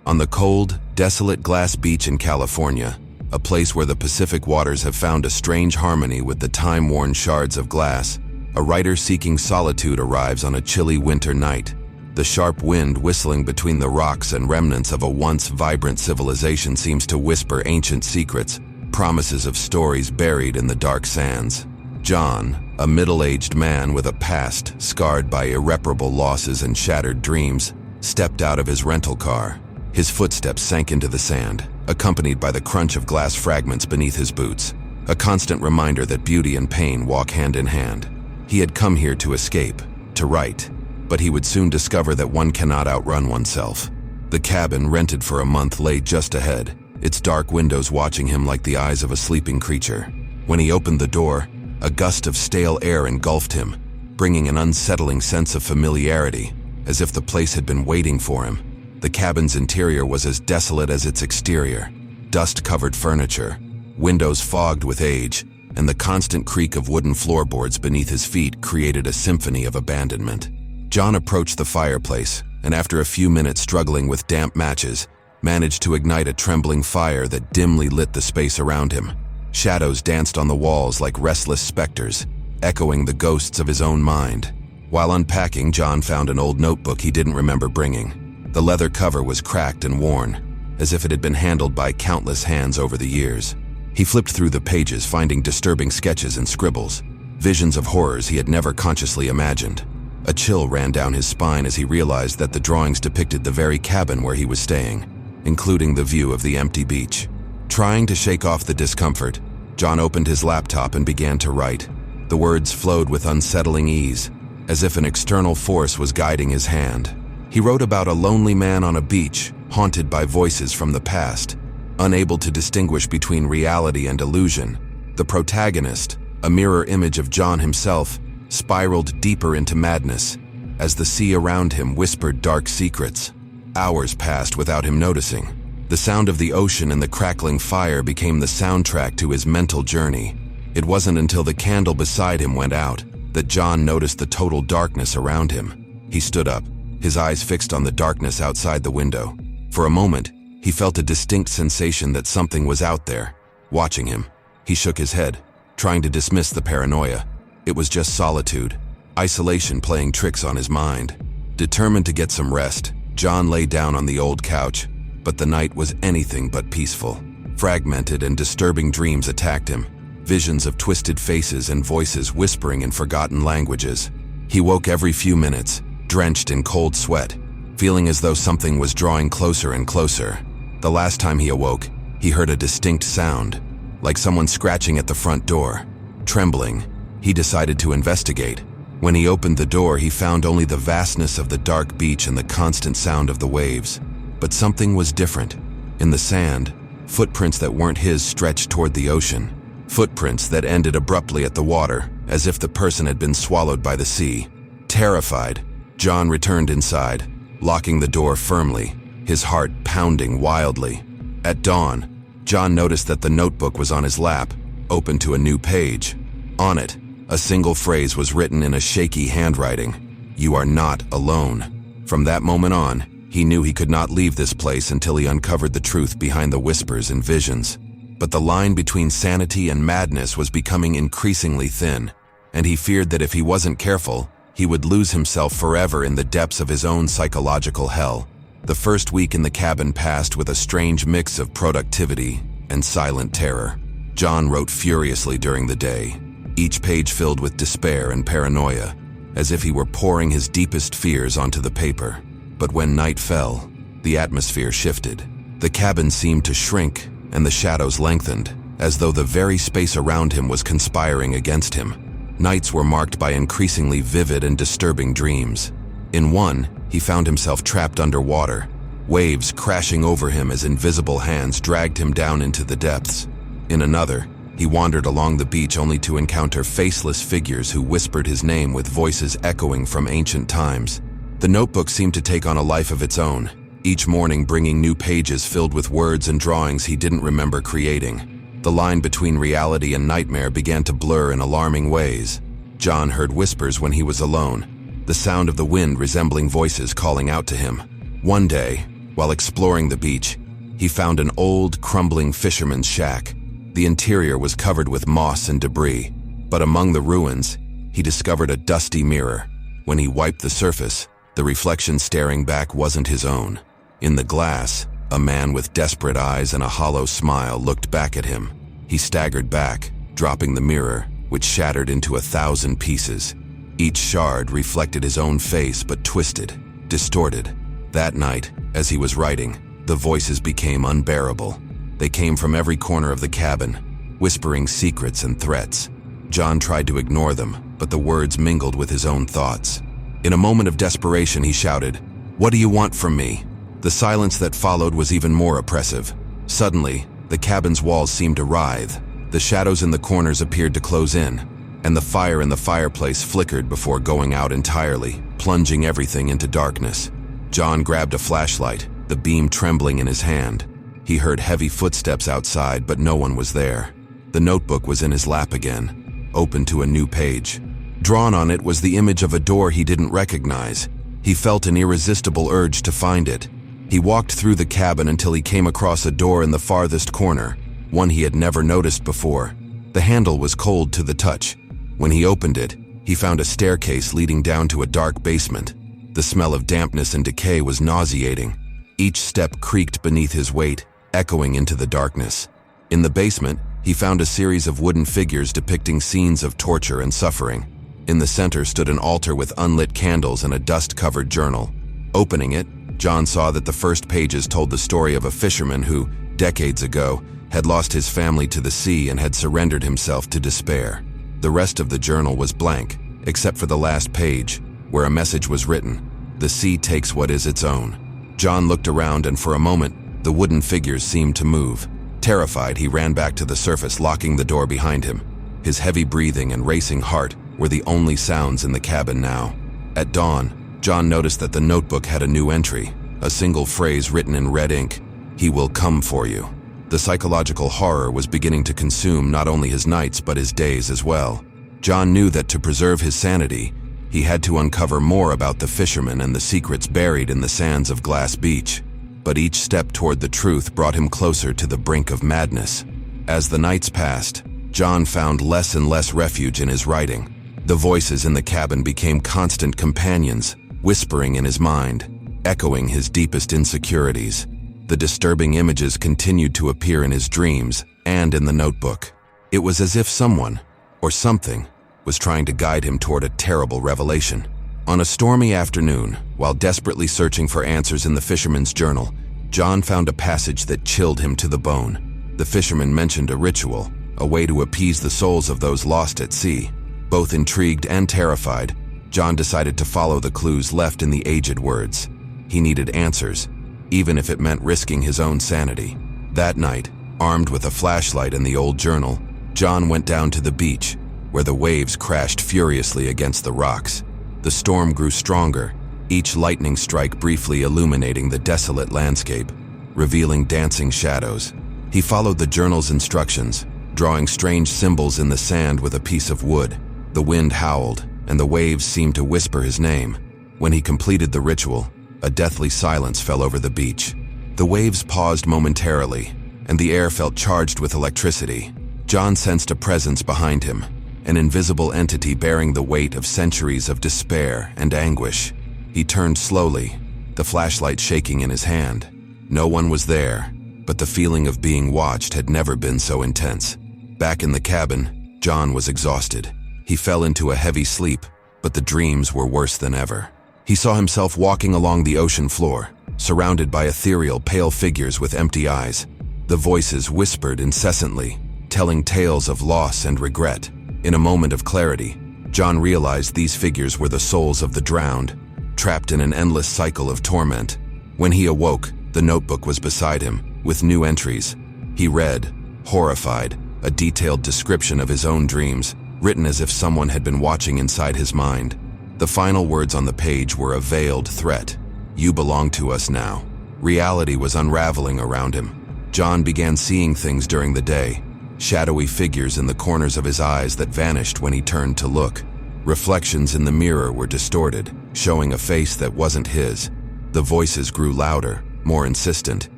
On the cold, desolate glass beach in California, a place where the Pacific waters have found a strange harmony with the time-worn shards of glass, a writer seeking solitude arrives on a chilly winter night. The sharp wind whistling between the rocks and remnants of a once vibrant civilization seems to whisper ancient secrets, promises of stories buried in the dark sands. John, a middle-aged man with a past scarred by irreparable losses and shattered dreams, stepped out of his rental car. His footsteps sank into the sand, accompanied by the crunch of glass fragments beneath his boots, a constant reminder that beauty and pain walk hand in hand. He had come here to escape, to write, but he would soon discover that one cannot outrun oneself. The cabin, rented for a month, lay just ahead, its dark windows watching him like the eyes of a sleeping creature. When he opened the door, a gust of stale air engulfed him, bringing an unsettling sense of familiarity, as if the place had been waiting for him. The cabin's interior was as desolate as its exterior. Dust-covered furniture, windows fogged with age, and the constant creak of wooden floorboards beneath his feet created a symphony of abandonment. John approached the fireplace, and after a few minutes struggling with damp matches, managed to ignite a trembling fire that dimly lit the space around him. Shadows danced on the walls like restless specters, echoing the ghosts of his own mind. While unpacking, John found an old notebook he didn't remember bringing. The leather cover was cracked and worn, as if it had been handled by countless hands over the years. He flipped through the pages, finding disturbing sketches and scribbles, visions of horrors he had never consciously imagined. A chill ran down his spine as he realized that the drawings depicted the very cabin where he was staying, including the view of the empty beach. Trying to shake off the discomfort, John opened his laptop and began to write. The words flowed with unsettling ease, as if an external force was guiding his hand. He wrote about a lonely man on a beach, haunted by voices from the past, unable to distinguish between reality and illusion. The protagonist, a mirror image of John himself, spiraled deeper into madness, as the sea around him whispered dark secrets. Hours passed without him noticing. The sound of the ocean and the crackling fire became the soundtrack to his mental journey. It wasn't until the candle beside him went out that John noticed the total darkness around him. He stood up, his eyes fixed on the darkness outside the window. For a moment, he felt a distinct sensation that something was out there, watching him. He shook his head, trying to dismiss the paranoia. It was just solitude, isolation playing tricks on his mind. Determined to get some rest, John lay down on the old couch, but the night was anything but peaceful. Fragmented and disturbing dreams attacked him, visions of twisted faces and voices whispering in forgotten languages. He woke every few minutes, drenched in cold sweat, feeling as though something was drawing closer and closer. The last time he awoke, he heard a distinct sound, like someone scratching at the front door. Trembling, he decided to investigate. When he opened the door, he found only the vastness of the dark beach and the constant sound of the waves. But something was different. In the sand, footprints that weren't his stretched toward the ocean. Footprints that ended abruptly at the water, as if the person had been swallowed by the sea. Terrified, John returned inside, locking the door firmly, his heart pounding wildly. At dawn, John noticed that the notebook was on his lap, open to a new page. On it, a single phrase was written in a shaky handwriting: "You are not alone." From that moment on, he knew he could not leave this place until he uncovered the truth behind the whispers and visions. But the line between sanity and madness was becoming increasingly thin, and he feared that if he wasn't careful, he would lose himself forever in the depths of his own psychological hell. The first week in the cabin passed with a strange mix of productivity and silent terror. John wrote furiously during the day, each page filled with despair and paranoia, as if he were pouring his deepest fears onto the paper. But when night fell, the atmosphere shifted. The cabin seemed to shrink, and the shadows lengthened, as though the very space around him was conspiring against him. Nights were marked by increasingly vivid and disturbing dreams. In one, he found himself trapped underwater, waves crashing over him as invisible hands dragged him down into the depths. In another, he wandered along the beach only to encounter faceless figures who whispered his name with voices echoing from ancient times. The notebook seemed to take on a life of its own, each morning bringing new pages filled with words and drawings he didn't remember creating. The line between reality and nightmare began to blur in alarming ways. John heard whispers when he was alone, the sound of the wind resembling voices calling out to him. One day, While exploring the beach, he found an old, crumbling fisherman's shack. The interior was covered with moss and debris, but among the ruins, he discovered a dusty mirror. When he wiped the surface, the reflection staring back wasn't his own. In the glass, a man with desperate eyes and a hollow smile looked back at him. He staggered back, dropping the mirror, which shattered into 1,000 pieces. Each shard reflected his own face, but twisted, distorted. That night, as he was writing, the voices became unbearable. They came from every corner of the cabin, whispering secrets and threats. John tried to ignore them, but the words mingled with his own thoughts. In a moment of desperation, he shouted, "What do you want from me?" The silence that followed was even more oppressive. Suddenly, the cabin's walls seemed to writhe. The shadows in the corners appeared to close in, and the fire in the fireplace flickered before going out entirely, plunging everything into darkness. John grabbed a flashlight, the beam trembling in his hand. He heard heavy footsteps outside, but no one was there. The notebook was in his lap again, open to a new page. Drawn on it was the image of a door he didn't recognize. He felt an irresistible urge to find it. He walked through the cabin until he came across a door in the farthest corner, one he had never noticed before. The handle was cold to the touch. When he opened it, he found a staircase leading down to a dark basement. The smell of dampness and decay was nauseating. Each step creaked beneath his weight, echoing into the darkness. In the basement, he found a series of wooden figures depicting scenes of torture and suffering. In the center stood an altar with unlit candles and a dust-covered journal. Opening it, John saw that the first pages told the story of a fisherman who, decades ago, had lost his family to the sea and had surrendered himself to despair. The rest of the journal was blank, except for the last page, where a message was written: "The sea takes what is its own." John looked around, and for a moment, the wooden figures seemed to move. Terrified, he ran back to the surface, locking the door behind him. His heavy breathing and racing heart were the only sounds in the cabin now. At dawn, John noticed that the notebook had a new entry, a single phrase written in red ink: "He will come for you." The psychological horror was beginning to consume not only his nights but his days as well. John knew that to preserve his sanity, he had to uncover more about the fisherman and the secrets buried in the sands of Glass Beach. But each step toward the truth brought him closer to the brink of madness. As the nights passed, John found less and less refuge in his writing. The voices in the cabin became constant companions, whispering in his mind, echoing his deepest insecurities. The disturbing images continued to appear in his dreams and in the notebook. It was as if someone, or something, was trying to guide him toward a terrible revelation. On a stormy afternoon, while desperately searching for answers in the fisherman's journal, John found a passage that chilled him to the bone. The fisherman mentioned a ritual, a way to appease the souls of those lost at sea. Both intrigued and terrified, John decided to follow the clues left in the aged words. He needed answers, even if it meant risking his own sanity. That night, armed with a flashlight and the old journal, John went down to the beach, where the waves crashed furiously against the rocks. The storm grew stronger, each lightning strike briefly illuminating the desolate landscape, revealing dancing shadows. He followed the journal's instructions, drawing strange symbols in the sand with a piece of wood. The wind howled, and the waves seemed to whisper his name. When he completed the ritual, a deathly silence fell over the beach. The waves paused momentarily, and the air felt charged with electricity. John sensed a presence behind him, an invisible entity bearing the weight of centuries of despair and anguish. He turned slowly, the flashlight shaking in his hand. No one was there, but the feeling of being watched had never been so intense. Back in the cabin, John was exhausted. He fell into a heavy sleep, but the dreams were worse than ever. He saw himself walking along the ocean floor, surrounded by ethereal, pale figures with empty eyes. The voices whispered incessantly, telling tales of loss and regret. In a moment of clarity, John realized these figures were the souls of the drowned, trapped in an endless cycle of torment. When he awoke, the notebook was beside him, with new entries. He read, horrified, a detailed description of his own dreams, written as if someone had been watching inside his mind. The final words on the page were a veiled threat. "You belong to us now." Reality was unraveling around him. John began seeing things during the day, shadowy figures in the corners of his eyes that vanished when he turned to look. Reflections in the mirror were distorted, showing a face that wasn't his. The voices grew louder, more insistent.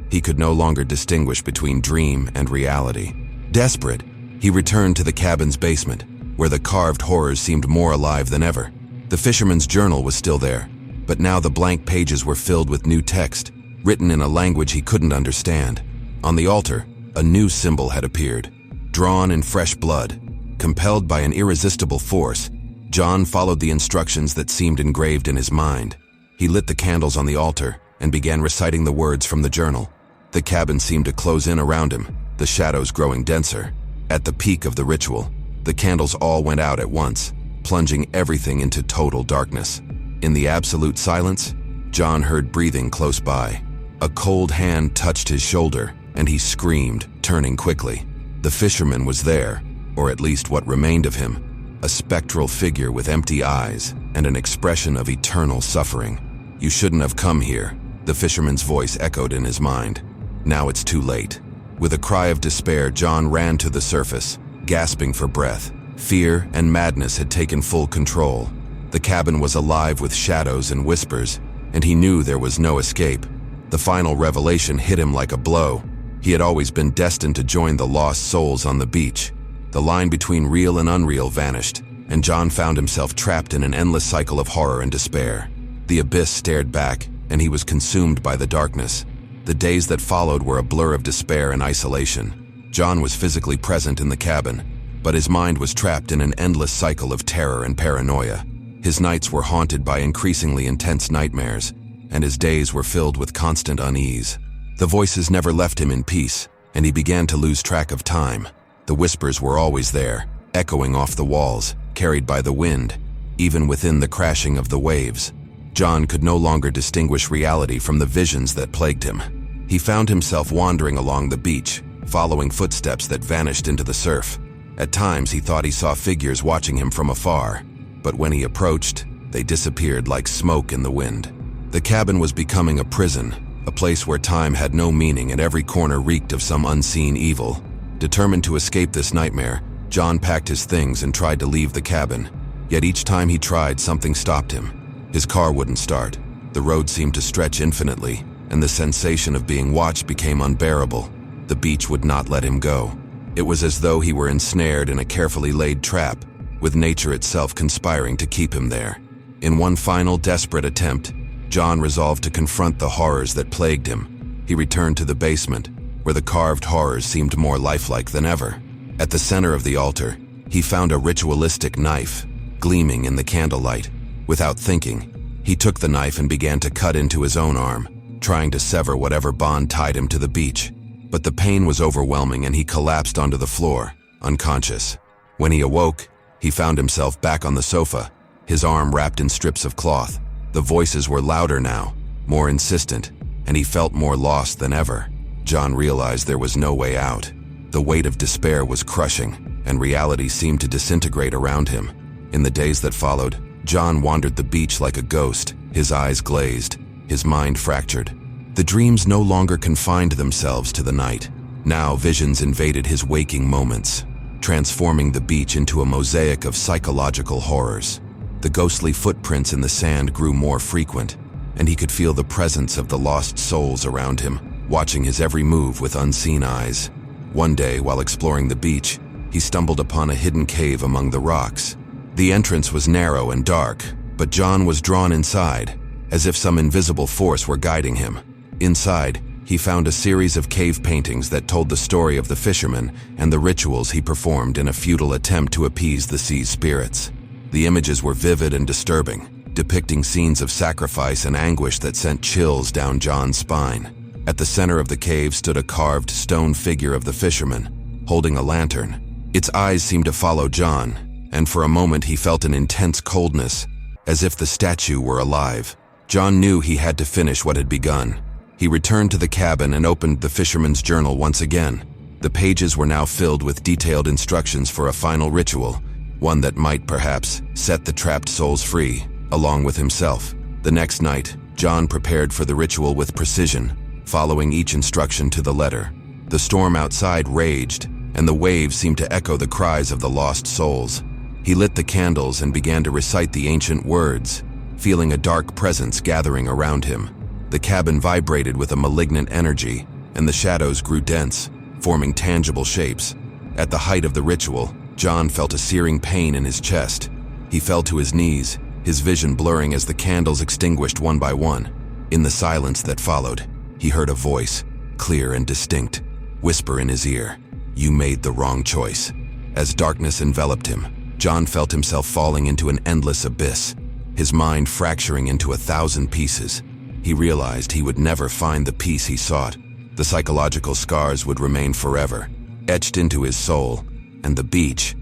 He could no longer distinguish between dream and reality. Desperate, he returned to the cabin's basement, where the carved horrors seemed more alive than ever. The fisherman's journal was still there, but now the blank pages were filled with new text, written in a language he couldn't understand. On the altar, a new symbol had appeared, drawn in fresh blood. Compelled by an irresistible force, John followed the instructions that seemed engraved in his mind. He lit the candles on the altar and began reciting the words from the journal. The cabin seemed to close in around him, the shadows growing denser. At the peak of the ritual, the candles all went out at once, plunging everything into total darkness. In the absolute silence, John heard breathing close by. A cold hand touched his shoulder, and he screamed, turning quickly. The fisherman was there, or at least what remained of him, a spectral figure with empty eyes and an expression of eternal suffering. "You shouldn't have come here," the fisherman's voice echoed in his mind. "Now it's too late." With a cry of despair, John ran to the surface, gasping for breath. Fear and madness had taken full control. The cabin was alive with shadows and whispers, and he knew there was no escape. The final revelation hit him like a blow. He had always been destined to join the lost souls on the beach. The line between real and unreal vanished, and John found himself trapped in an endless cycle of horror and despair. The abyss stared back, and he was consumed by the darkness. The days that followed were a blur of despair and isolation. John was physically present in the cabin, but his mind was trapped in an endless cycle of terror and paranoia. His nights were haunted by increasingly intense nightmares, and his days were filled with constant unease. The voices never left him in peace, and he began to lose track of time. The whispers were always there, echoing off the walls, carried by the wind, even within the crashing of the waves. John could no longer distinguish reality from the visions that plagued him. He found himself wandering along the beach, following footsteps that vanished into the surf. At times he thought he saw figures watching him from afar, but when he approached, they disappeared like smoke in the wind. The cabin was becoming a prison, a place where time had no meaning and every corner reeked of some unseen evil. Determined to escape this nightmare, John packed his things and tried to leave the cabin. Yet each time he tried, something stopped him. His car wouldn't start. The road seemed to stretch infinitely, and the sensation of being watched became unbearable. The beach would not let him go. It was as though he were ensnared in a carefully laid trap, with nature itself conspiring to keep him there. In one final desperate attempt, John resolved to confront the horrors that plagued him. He returned to the basement, where the carved horrors seemed more lifelike than ever. At the center of the altar, he found a ritualistic knife, gleaming in the candlelight. Without thinking, he took the knife and began to cut into his own arm, trying to sever whatever bond tied him to the beach. But the pain was overwhelming and he collapsed onto the floor, unconscious. When he awoke, he found himself back on the sofa, his arm wrapped in strips of cloth. The voices were louder now, more insistent, and he felt more lost than ever. John realized there was no way out. The weight of despair was crushing, and reality seemed to disintegrate around him. In the days that followed, John wandered the beach like a ghost, his eyes glazed, his mind fractured. The dreams no longer confined themselves to the night. Now visions invaded his waking moments, transforming the beach into a mosaic of psychological horrors. The ghostly footprints in the sand grew more frequent, and he could feel the presence of the lost souls around him, watching his every move with unseen eyes. One day, while exploring the beach, he stumbled upon a hidden cave among the rocks. The entrance was narrow and dark, but John was drawn inside, as if some invisible force were guiding him. Inside, he found a series of cave paintings that told the story of the fisherman and the rituals he performed in a futile attempt to appease the sea's spirits. The images were vivid and disturbing, depicting scenes of sacrifice and anguish that sent chills down John's spine. At the center of the cave stood a carved stone figure of the fisherman, holding a lantern. Its eyes seemed to follow John, and for a moment he felt an intense coldness, as if the statue were alive. John knew he had to finish what had begun. He returned to the cabin and opened the fisherman's journal once again. The pages were now filled with detailed instructions for a final ritual, one that might, perhaps, set the trapped souls free, along with himself. The next night, John prepared for the ritual with precision, following each instruction to the letter. The storm outside raged, and the waves seemed to echo the cries of the lost souls. He lit the candles and began to recite the ancient words, feeling a dark presence gathering around him. The cabin vibrated with a malignant energy, and the shadows grew dense, forming tangible shapes. At the height of the ritual, John felt a searing pain in his chest. He fell to his knees, his vision blurring as the candles extinguished one by one. In the silence that followed, he heard a voice, clear and distinct, whisper in his ear, "You made the wrong choice." As darkness enveloped him, John felt himself falling into an endless abyss, his mind fracturing into 1,000 pieces. He realized he would never find the peace he sought. The psychological scars would remain forever, etched into his soul, and the beach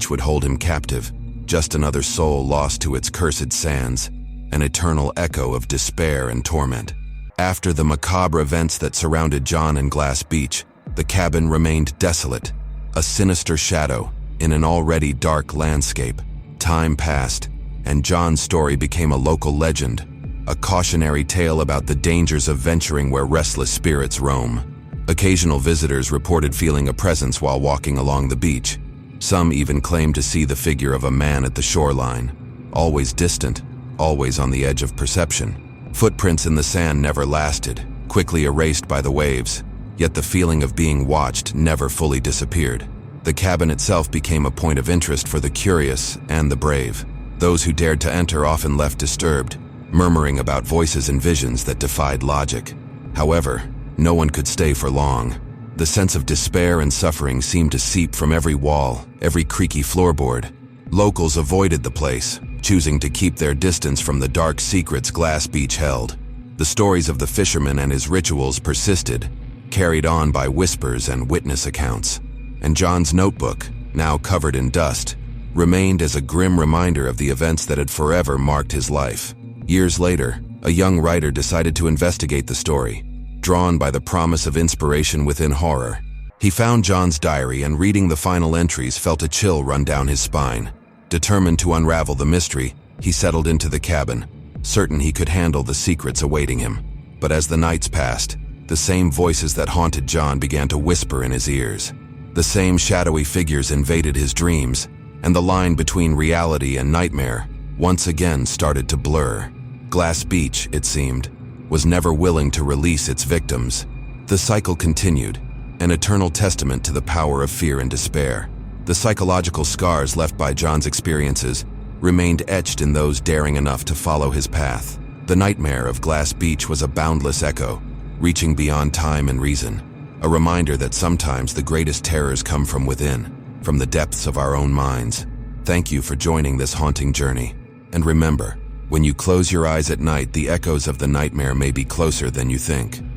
would hold him captive, just another soul lost to its cursed sands, an eternal echo of despair and torment. After the macabre events that surrounded John and Glass Beach, the cabin remained desolate, a sinister shadow in an already dark landscape. Time passed, and John's story became a local legend, a cautionary tale about the dangers of venturing where restless spirits roam. Occasional visitors reported feeling a presence while walking along the beach. Some even claimed to see the figure of a man at the shoreline, always distant, always on the edge of perception. Footprints in the sand never lasted, quickly erased by the waves, yet the feeling of being watched never fully disappeared. The cabin itself became a point of interest for the curious and the brave. Those who dared to enter often left disturbed, murmuring about voices and visions that defied logic. However, no one could stay for long. The sense of despair and suffering seemed to seep from every wall, every creaky floorboard. Locals avoided the place, choosing to keep their distance from the dark secrets Glass Beach held. The stories of the fisherman and his rituals persisted, carried on by whispers and witness accounts. And John's notebook, now covered in dust, remained as a grim reminder of the events that had forever marked his life. Years later, a young writer decided to investigate the story, drawn by the promise of inspiration within horror. He found John's diary, and reading the final entries felt a chill run down his spine. Determined to unravel the mystery, he settled into the cabin, certain he could handle the secrets awaiting him. But as the nights passed, the same voices that haunted John began to whisper in his ears. The same shadowy figures invaded his dreams, and the line between reality and nightmare once again started to blur. Glass Beach, it seemed, was never willing to release its victims. The cycle continued, an eternal testament to the power of fear and despair. The psychological scars left by John's experiences remained etched in those daring enough to follow his path. The nightmare of Glass Beach was a boundless echo, reaching beyond time and reason, a reminder that sometimes the greatest terrors come from within, from the depths of our own minds. Thank you for joining this haunting journey. And remember, when you close your eyes at night, the echoes of the nightmare may be closer than you think.